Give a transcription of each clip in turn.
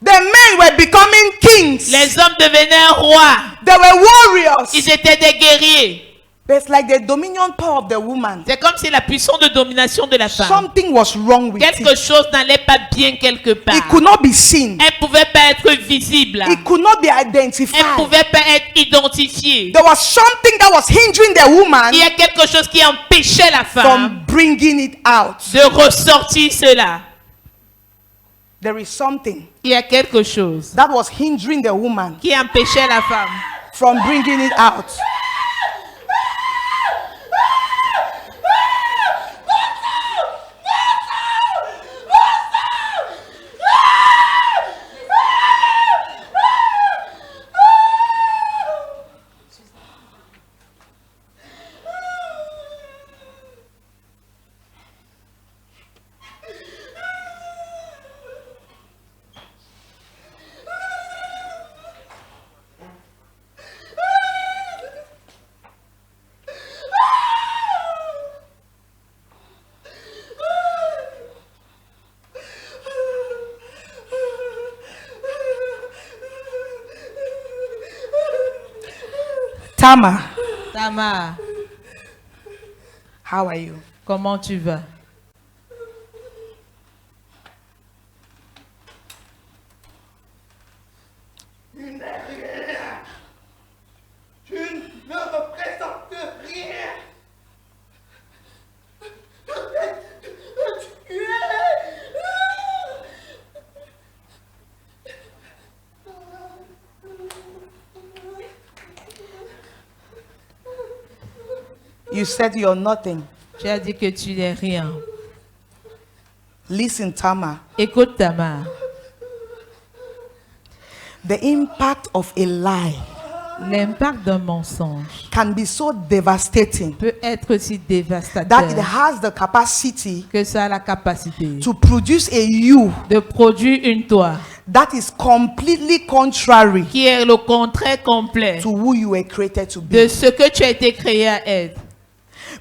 The men were becoming kings. Les hommes devenaient rois. They were warriors. Ils étaient des guerriers. But it's like the dominion power of the woman. C'est comme si la puissance de domination de la femme. Something was wrong with Quelque it. chose n'allait pas bien quelque part. It could not be seen. Elle ne pouvait pas être visible. It could not be Elle ne identified. pouvait pas être identifiée. There was something that was hindering the woman Il y a quelque chose qui empêchait la femme from bringing it out. de ressortir cela. There is something Il y a quelque chose that was hindering the woman qui empêchait la femme from bringing it out. Tamar, How are you? comment tu vas? Tu ne représentes rien. You said you're nothing. Tu as dit que tu n'es rien. Listen, Tamar. Écoute Tamar. The impact of a lie L'impact d'un mensonge can be so devastating peut être aussi that it dévastateur has the capacity que ça a la capacité to produce a you de produire une toi that is completely contrary qui est le contraire complet to who you were created to be. de ce que tu as été créé à être.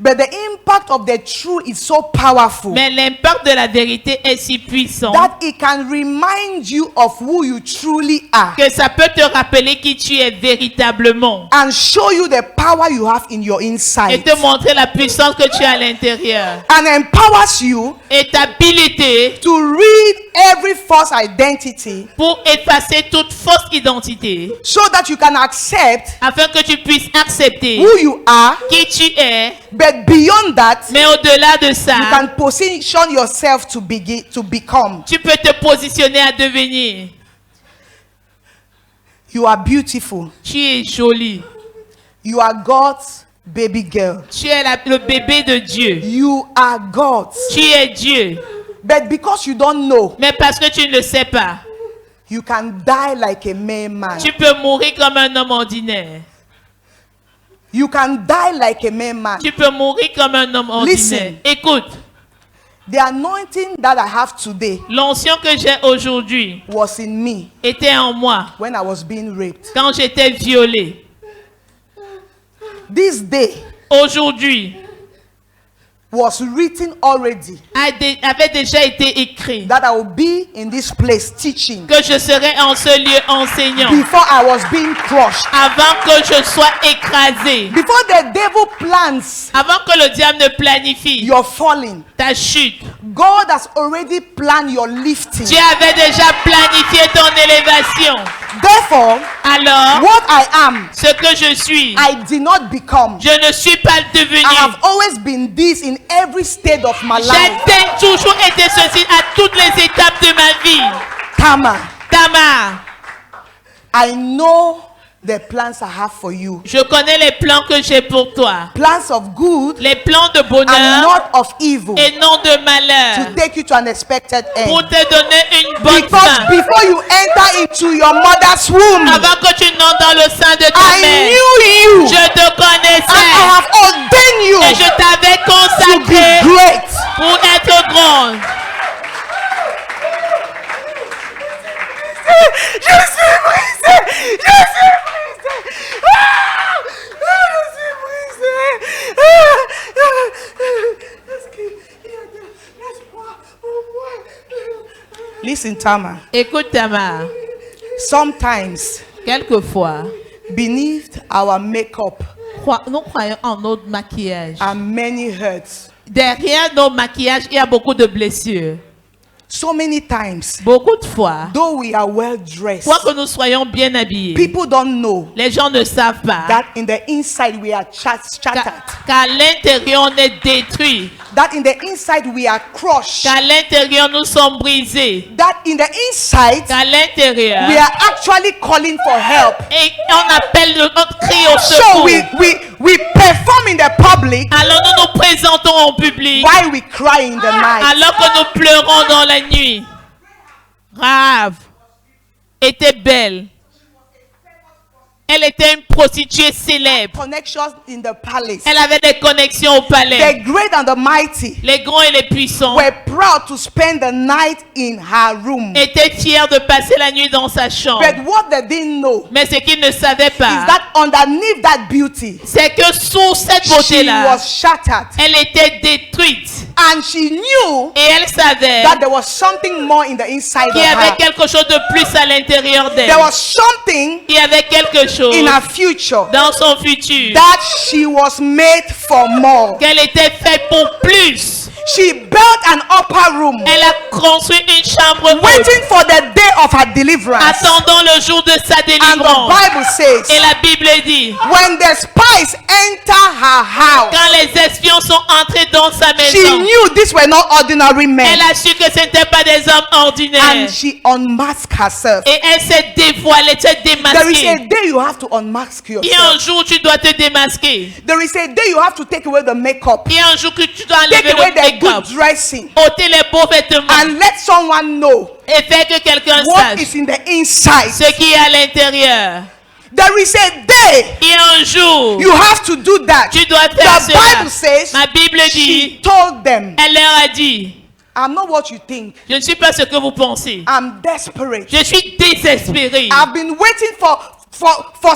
But the impact of the truth is so powerful Mais l'impact de la vérité est si puissant that it can remind you of who you truly are que ça peut te rappeler qui tu es véritablement and show you the power you have in your et inside te montrer la puissance que tu as à l'intérieur and empowers you et t'habiliter to read every false identity pour effacer toute fausse identité so that you can accept afin que tu puisses accepter who you are, qui tu es, but beyond that mais au-delà de ça, you can position yourself to become. tu peux te positionner à devenir. You are beautiful. Tu es jolie. You are God's baby girl. Tu es le bébé de Dieu. You are God's. Tu es Dieu. But because you don't know, Mais parce que tu ne le sais pas, you can die like a mere man. tu peux mourir comme un homme ordinaire. You can die like a mere man. Tu peux mourir comme un homme ordinaire. Listen. Écoute, The anointing that I have today l'onction que j'ai aujourd'hui was in me était en moi when I was being raped. quand j'étais violée. This day Aujourd'hui, was written already avait déjà été écrit that I will be in this place teaching que je serais en ce lieu enseignant before I was being crushed. avant que je sois écrasé, Before the devil plans avant que le diable ne planifie your falling, ta chute. God has already planned your lifting. Tu avais déjà planifié ton élévation. Therefore, Alors, what I am, ce que je suis, I did not become. je ne suis pas devenu. I have always been this in every state of my life. J'ai toujours été ceci à toutes les étapes de ma vie. Tamar, Tamar, I know the plans I have for you. je connais les plans que j'ai pour toi. Plans of good Les plans de and bonheur not of evil, et non de malheur. to take you to an expected Pour end. te donner une bonne Because fin. before you enter into your mother's womb, Avant que tu n'entres dans le sein de ta I mère, knew you je te and I connaissais have ordained you et je t'avais to consacré be great. pour être grande. Je suis brisé! Je suis brisé! Ah! Je suis brisé! Est-ce qu'il y a de l'espoir pour moi? Listen, Tama. Écoute, Tamar. Sometimes, Quelquefois, beneath our makeup nous croyons en notre maquillage. are many hurts. Derrière nos maquillages, il y a beaucoup de blessures. So many times, Beaucoup de fois, though we are well dressed, quoique nous soyons bien habillés, people don't know les gens ne savent pas that in the inside we are shattered. qu'à l'intérieur on est détruit, That in the inside we are crushed. qu'à l'intérieur nous sommes brisés, That in the inside qu'à l'intérieur we are actually calling for help. et on appelle notre cri au So secours. we perform in the public Alors nous nous présentons en public while we cry in the night. alors que nous pleurons dans la nuit. Rave était belle. Elle était une prostituée célèbre. Connections in the palace. Elle avait des connexions au palais. The great and the mighty Les grands et les puissants were proud to spend the night in her room. étaient fiers de passer la nuit dans sa chambre. But what they didn't know Mais ce qu'ils ne savaient is pas, that underneath that beauty, c'est que sous cette she beauté-là, was shattered. elle était détruite. And she knew Et elle savait that there was something more in the inside of qu'il y avait her. quelque chose de plus à l'intérieur d'elle. There was something Il y avait quelque chose in her future dans son futur. that she was made for more. Qu'elle était faite pour plus. She built an upper room, Elle a construit une chambre haute, waiting for the day of her deliverance. attendant le jour de sa And the délivrance. Bible says, Et la Bible dit, when the spies enter her house, quand les espions sont entrés dans sa she maison, knew these were not ordinary men. elle a su que ce n'étaient pas des hommes ordinaires. And she unmasked herself. Et elle s'est dévoilée, s'est There is démasquée. a day you have to unmask Il y a un yourself. jour où tu dois te démasquer. There is a day you have to take away the makeup, Il y a un jour que tu dois take enlever away le the make-up, good dressing, ôter les beaux vêtements and let someone know et faire que quelqu'un what sache is in the inside. ce qui est à l'intérieur. There is a day Il y a un jour, you have to do that. tu dois faire The Bible cela. says Ma Bible she dit, told them, elle leur a dit, I'm not what you think. je ne suis pas ce que vous pensez. I'm desperate. Je suis désespéré. I've been waiting for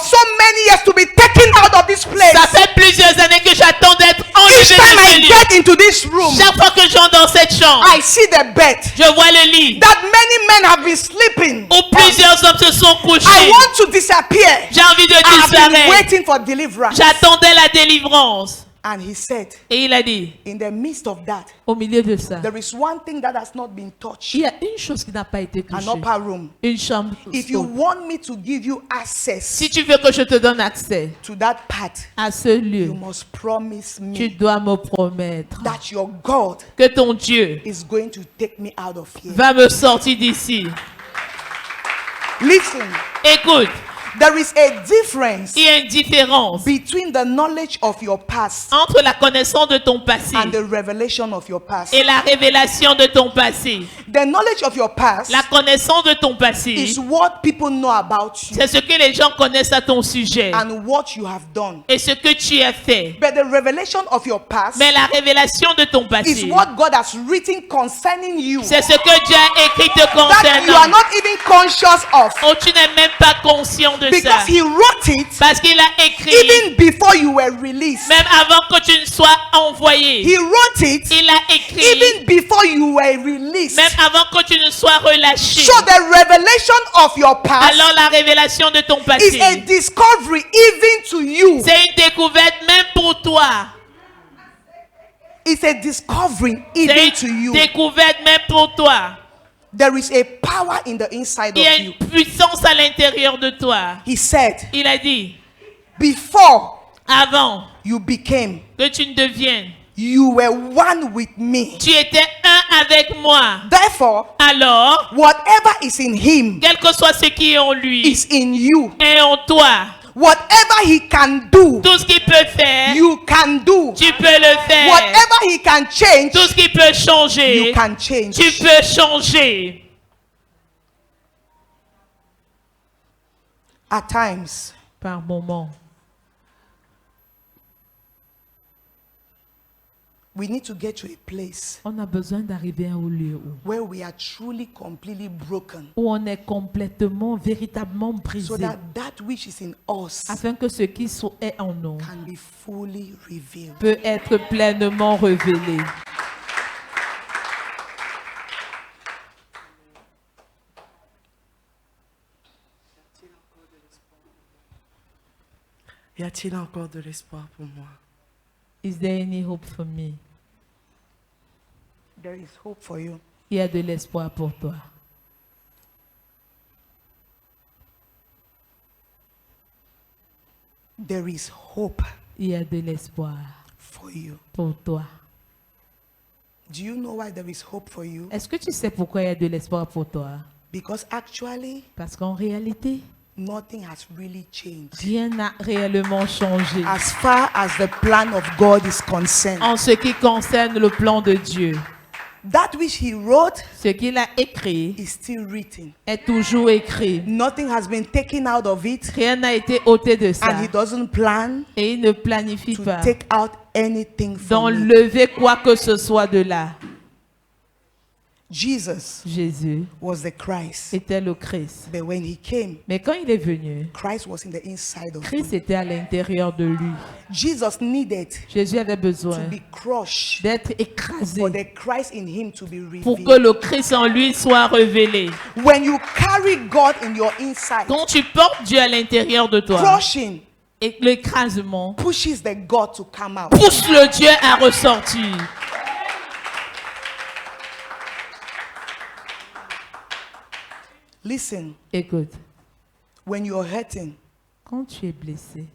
so many years to be taken out of this place. Ça fait plusieurs années que j'attends d'être enlevé Each de time I ce lieu. get into this room, Chaque fois que j'entre dans cette chambre, I see the bed je vois le lit that many men have been sleeping. où plusieurs hommes se sont I couchés. want to disappear. J'ai envie de I've been disparaître. waiting for deliverance. J'attendais la délivrance. And he said, Et il a dit, in the midst of that, au milieu de ça, there is one thing that has not been touched. il y a une chose qui n'a pas été An touchée. upper room. Une chambre. If you want me to give you access Si tu veux que je te donne accès to that part, à ce lieu, you must promise tu me dois me promettre that your God que ton Dieu is going to take me out of here. va me sortir d'ici. Listen, Écoute, there is a difference il y a une différence between the knowledge of your past entre la connaissance de ton passé and the revelation of your past. et la révélation de ton passé. The knowledge of your past La connaissance de ton passé, is what people know about you c'est ce que les gens connaissent à ton sujet and what you have done. et ce que tu as fait. But the revelation of your past Mais la révélation de ton is passé, what God has written concerning you c'est ce que Dieu a écrit te that you are concernant. not even conscious of, Oh, tu n'es même pas conscient de ça. because He wrote it Parce qu'il a écrit, even before you were released. même avant que tu ne sois envoyé. He wrote it Il a écrit, even before you were released. même avant que tu ne sois relâché. So the revelation of your past Alors la révélation de ton is passé, a discovery even to you. c'est une découverte même pour toi. It's a discovery C'est even to une you. découverte même pour toi. There is a power in the inside Il y a of you. une puissance à l'intérieur de toi. He said, Il a dit, before avant you became, que tu ne deviennes, you were one with me. tu étais un avec moi. Therefore, Alors, whatever is in him quel que soit ce qui est en lui is in you. et en toi, Whatever he can do, tout ce qu'il peut faire, you can do. tu peux le faire. Whatever he can change, Tout ce qui peut changer, you can change. tu peux changer. At times, Par moment, we need to get to a place on a besoin d'arriver à un lieu where we are truly, completely broken, où on est complètement, véritablement so brisé, that that which is in us afin que ce qui est en nous can be fully revealed. peut être pleinement révélé. Y a-t-il encore de l'espoir pour moi? Is there any hope for me? There is hope for you. Il y a de l'espoir pour toi. There is hope Il y a de l'espoir for you. pour toi. Do you know why there is hope for you? Est-ce que tu sais pourquoi il y a de l'espoir pour toi? Because actually, Parce qu'en réalité, nothing has really changed. rien n'a réellement changé As far as the plan of God is concerned, en ce qui concerne le plan de Dieu. that which He wrote Ce qu'il a écrit is still written. est toujours écrit. Nothing has been taken out of it, Rien n'a été ôté de ça. and He doesn't plan Et il ne planifie to pas take out anything from it. d'enlever quoi que ce soit de là. Jesus Jésus was the Christ, était le Christ. but when He came, Mais quand il est venu, Christ was in the inside of Christ Him. était à l'intérieur de lui. Jesus needed Jésus avait to besoin be crushed d'être écrasé for the Christ in Him to be pour que revealed. le Christ en lui soit révélé. When you carry God in your inside, Quand tu portes Dieu à l'intérieur de toi, crushing et l'écrasement pushes the God to come out. pousse le Dieu à ressortir. Listen, Écoute, when you're hurting, quand tu es blessé,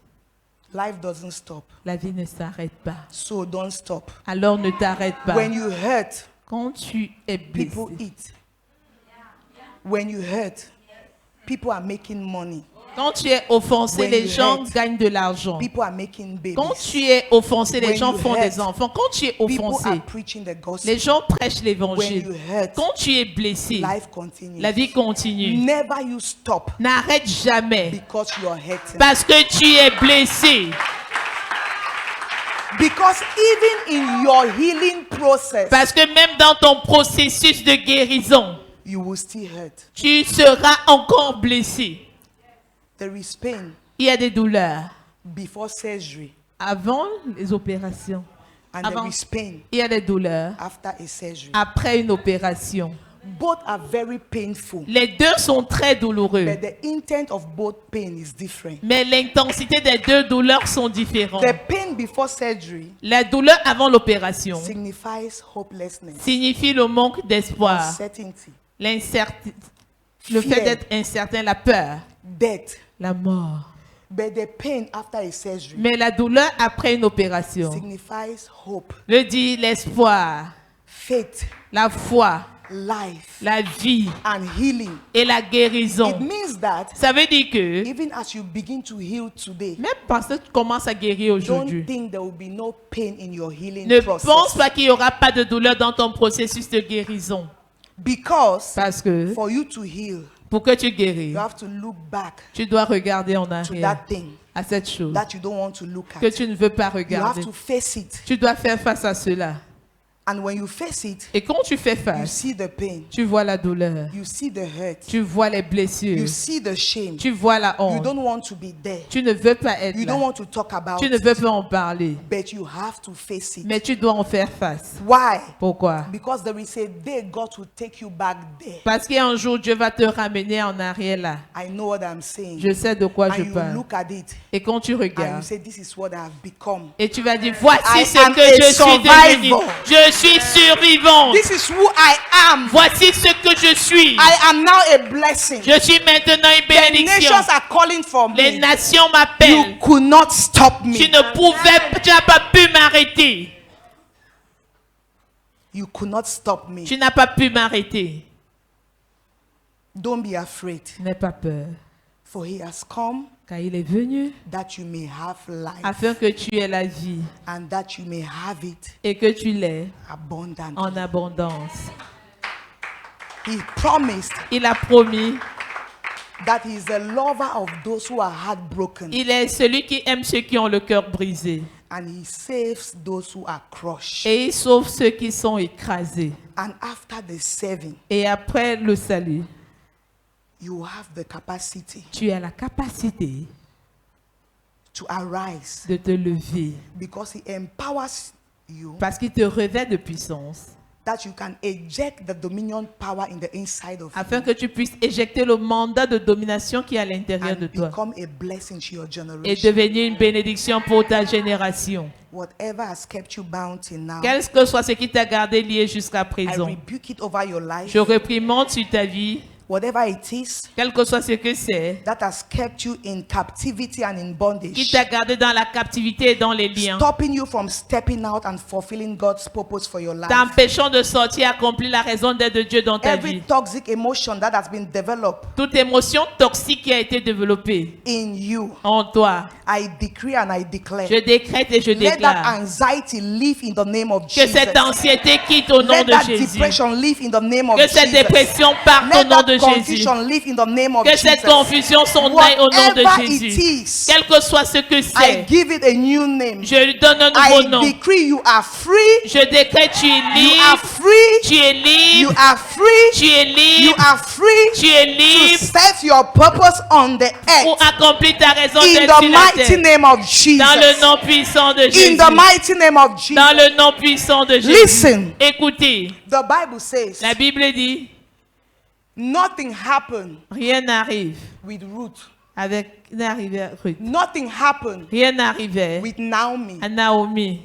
life doesn't stop. la vie ne s'arrête pas. So don't stop. Alors ne t'arrête pas. When you hurt, Quand tu es people blessé, eat. When you hurt, people are making money. quand tu es offensé, When les you gens hurt, gagnent de l'argent. People are making Quand babies. tu es offensé, les When gens you font hurt, des enfants. Quand tu es People offensé, are preaching the les gospel. gens prêchent When l'évangile. you hurt, Quand tu es blessé, life continues. la vie continue. Never you stop N'arrête jamais because you are hurting. parce que tu es blessé. Because even in your healing process, Parce que même dans ton processus de guérison, you will still hurt. tu seras encore blessé. There is pain Il y a des douleurs before surgery, avant les opérations. and Avant. there is pain Il y a des douleurs after a surgery. après une opération. Both are very painful, Les deux sont très douloureux, but the intent of both pain is different. mais l'intensité des deux douleurs sont différentes. The pain before surgery La douleur avant l'opération signifies hopelessness, signifie le manque d'espoir, uncertainty, l'incertitude, le Fear. fait d'être incertain, la peur, death. la mort. But the pain after a surgery Mais la douleur après une opération signifies hope, le dit l'espoir, faith, la foi, life, la vie and healing. et la It guérison. means that Ça veut dire que even as you begin to heal today, même parce que tu commences à guérir don't aujourd'hui, think there will be no pain in your healing ne process. pense pas qu'il n'y aura pas de douleur dans ton processus de guérison. Because Parce que for you to heal, pour que tu you guérisses, have to look back tu dois regarder en to arrière that thing à cette chose that you don't want to look que at. tu ne veux pas You have regarder. to face it. Tu dois faire face à cela. And when you face it, Et quand tu fais you face, see the pain, tu vois la douleur, you see the hurt, tu vois les blessures, you see the shame. tu vois la You honte. don't want to be there. Tu ne veux pas être You don't là. want to talk about Tu ne veux it. pas en parler. But you have to face it. Mais tu dois en faire face. Why? Pourquoi? Because there is a day God will take you back there. Parce qu'un jour, Dieu va te ramener en arrière là. I know what I'm saying. Je sais de quoi And je you parle. look at it Et quand tu and you regardes, say, this is what I have become. et tu vas dire, voici I ce am que a je suis devenu. survivor. Je suis survivant. This is who I am. Voici ce que je suis. I am now a blessing. Je suis maintenant une The bénédiction. nations are calling for Les me. nations You m'appellent. could not stop me. Tu n'as pas pu m'arrêter. You could not stop me. Tu n'as pas pu m'arrêter. Don't be afraid. N'aie pas peur, For he has come car il est venu that you may have life afin que tu aies la vie and that you may have it et que tu l'aies abundantly. en abondance. He promised Il a promis, that he is the lover of those who are heartbroken il est celui qui aime ceux qui ont le cœur brisé and he saves those who are crushed. et il sauve ceux qui sont écrasés. And after the saving, Et après le salut, you have the capacity tu as la capacité to arise, de te lever because he empowers you parce qu'il te revêt de puissance that you can eject the dominion power in the inside of afin you que tu puisses éjecter le mandat de domination qui est à l'intérieur de and toi become a blessing to your et generation. devenir une bénédiction pour ta génération. Whatever has kept you bound till now, Quel que soit ce qui t'a gardé lié jusqu'à I présent, rebuke it over your life. je réprimande sur ta vie, Whatever it is quel que soit ce que c'est, that has kept you in captivity and in qui bondage, t'a gardé dans la captivité et dans les liens, stopping you from stepping out and fulfilling God's purpose for your life. t'empêchant de sortir et accomplir la raison d'être de Dieu dans ta Every vie. toxic emotion that has been developed Toute émotion toxique qui a été développée in you, en toi, I decree and I declare, je décrète et je let that déclare anxiety live in the name of que Jesus. cette anxiété quitte au nom Let de that Jésus. depression live in the name of Que cette Jesus. dépression parte au Let nom that de Jésus. confusion live in the name of Que Jesus. cette confusion s'en aille au nom de Whatever it Jésus. is, Quel que soit ce que I c'est, give it a new name. je lui donne un nouveau I nom. decree you are free. Je décrète, tu es You are libre, free. tu es You libre, are free. tu es You libre, are free tu es to libre set your purpose on the pour earth. accomplir ta raison In d'être the sur la mighty terre. name of Jesus. Dans le nom puissant de In Jésus. the mighty name of Jesus. Dans le nom puissant de Jésus. Listen. Écoutez, The Bible says la Bible dit, nothing happened rien n'arrive with Ruth. avec n'arrivait Ruth. Nothing happened Rien n'arrivait with Naomi. à Naomi.